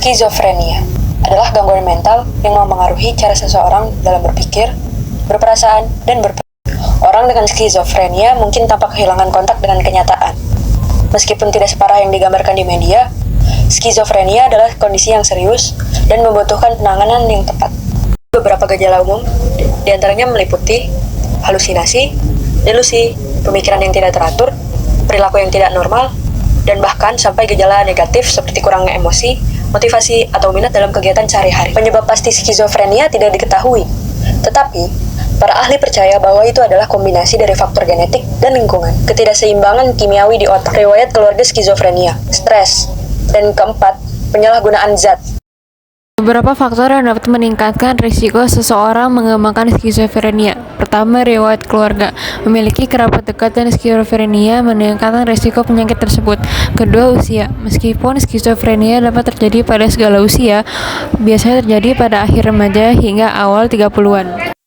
Skizofrenia adalah gangguan mental yang memengaruhi cara seseorang dalam berpikir, berperasaan, dan berperilaku. Orang dengan skizofrenia mungkin tampak kehilangan kontak dengan kenyataan. Meskipun tidak separah yang digambarkan di media, skizofrenia adalah kondisi yang serius dan membutuhkan penanganan yang tepat. Beberapa gejala umum diantaranya meliputi halusinasi, delusi, pemikiran yang tidak teratur, perilaku yang tidak normal, dan bahkan sampai gejala negatif seperti kurangnya emosi, motivasi, atau minat dalam kegiatan sehari-hari. Penyebab pasti skizofrenia tidak diketahui, tetapi para ahli percaya bahwa itu adalah kombinasi dari faktor genetik dan lingkungan, ketidakseimbangan kimiawi di otak, riwayat keluarga skizofrenia, stres, dan keempat, penyalahgunaan zat. Beberapa faktor yang dapat meningkatkan risiko seseorang mengembangkan skizofrenia. Pertama, riwayat keluarga. Memiliki kerabat dekat dan skizofrenia meningkatkan risiko penyakit tersebut. Kedua, usia. Meskipun skizofrenia dapat terjadi pada segala usia, biasanya terjadi pada akhir remaja hingga awal 30-an.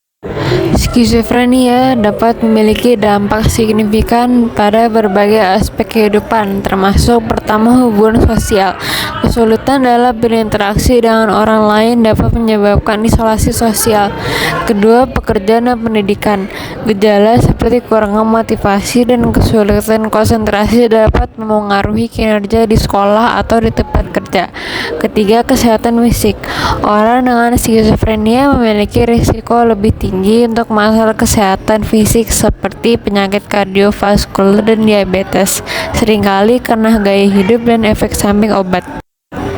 Skizofrenia dapat memiliki dampak signifikan pada berbagai aspek kehidupan, termasuk pertama, hubungan sosial. Kesulitan dalam berinteraksi dengan orang lain dapat menyebabkan isolasi sosial. Kedua, pekerjaan dan pendidikan. Gejala seperti kurangnya motivasi dan kesulitan konsentrasi dapat memengaruhi kinerja di sekolah atau di tempat kerja. Ketiga, kesehatan fisik. Orang dengan skizofrenia memiliki risiko lebih tinggi untuk masalah kesehatan fisik seperti penyakit kardiovaskular dan diabetes, seringkali karena gaya hidup dan efek samping obat.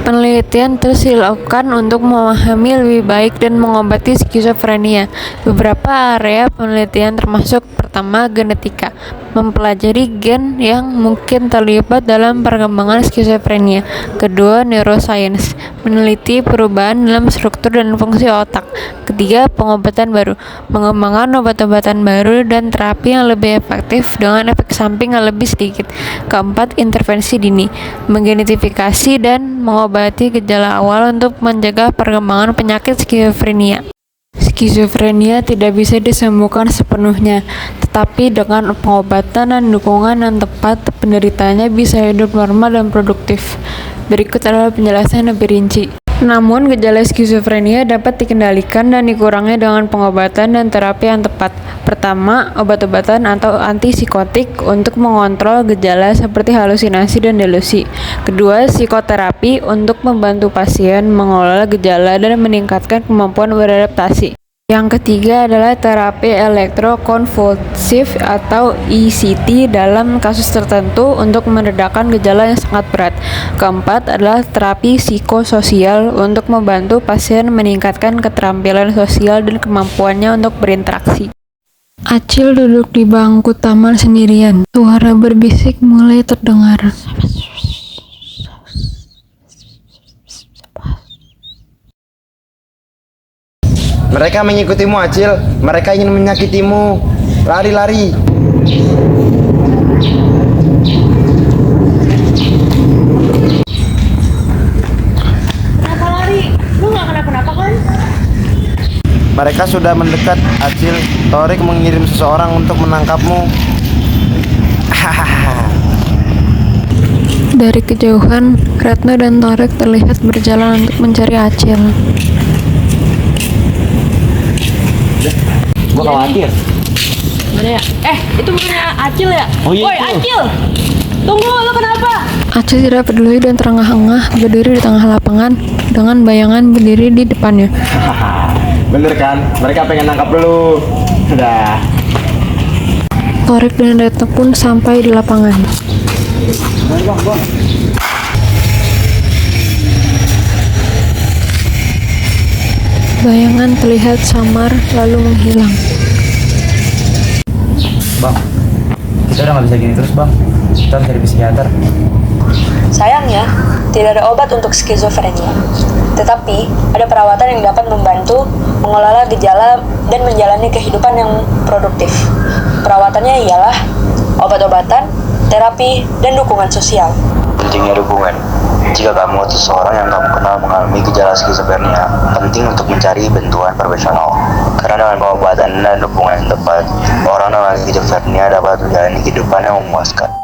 Penelitian terus dilakukan untuk memahami lebih baik dan mengobati skizofrenia. Beberapa area penelitian termasuk pertama, genetika, mempelajari gen yang mungkin terlibat dalam perkembangan skizofrenia. Kedua, neuroscience, meneliti perubahan dalam struktur dan fungsi otak. Ketiga, pengobatan baru, mengembangkan obat-obatan baru dan terapi yang lebih efektif dengan efek samping yang lebih sedikit. Keempat, intervensi dini, mengidentifikasi dan mengobati gejala awal untuk mencegah perkembangan penyakit skizofrenia. Skizofrenia tidak bisa disembuhkan sepenuhnya, tetapi dengan pengobatan dan dukungan yang tepat, penderitanya bisa hidup normal dan produktif. Berikut adalah penjelasan lebih rinci. Namun, gejala skizofrenia dapat dikendalikan dan dikurangi dengan pengobatan dan terapi yang tepat. Pertama, obat-obatan atau antipsikotik untuk mengontrol gejala seperti halusinasi dan delusi. Kedua, psikoterapi untuk membantu pasien mengelola gejala dan meningkatkan kemampuan beradaptasi. Yang ketiga adalah terapi elektrokonvulsif atau ECT dalam kasus tertentu untuk meredakan gejala yang sangat berat. Keempat adalah terapi psikososial untuk membantu pasien meningkatkan keterampilan sosial dan kemampuannya untuk berinteraksi. Acil duduk di bangku taman sendirian. Suara berbisik mulai terdengar. Mereka mengikutimu, Acil. Mereka ingin menyakitimu. Lari, lari. Kenapa lari? Lu gak kenapa-napa kan? Mereka sudah mendekat, Acil. Torik mengirim seseorang untuk menangkapmu. Dari kejauhan, Retno dan Torik terlihat berjalan untuk mencari Acil. Gue khawatir. Mana ya? Itu bukannya Acil ya? Oh iya, Woi, itu. Acil! Tunggu, lu kenapa? Acil tidak peduli dan terengah-engah berdiri di tengah lapangan dengan bayangan berdiri di depannya. Bener kan? Mereka pengen nangkap lu. Udah. Torik dan Retno pun sampai di lapangan. Bayangan terlihat samar lalu menghilang. Bang, kita udah gak bisa gini terus, Bang. Kita harus cari psikiater. Sayangnya, tidak ada obat untuk skizofrenia. Tetapi, ada perawatan yang dapat membantu mengelola gejala dan menjalani kehidupan yang produktif. Perawatannya ialah obat-obatan, terapi, dan dukungan sosial. Pentingnya dukungan. Jika kamu atau seseorang yang kamu kenal mengalami gejala skizofrenia, penting untuk mencari bantuan profesional. Karena dengan pengobatan dan dukungan yang tepat, orang dengan skizofrenia dapat menjalani kehidupan yang memuaskan.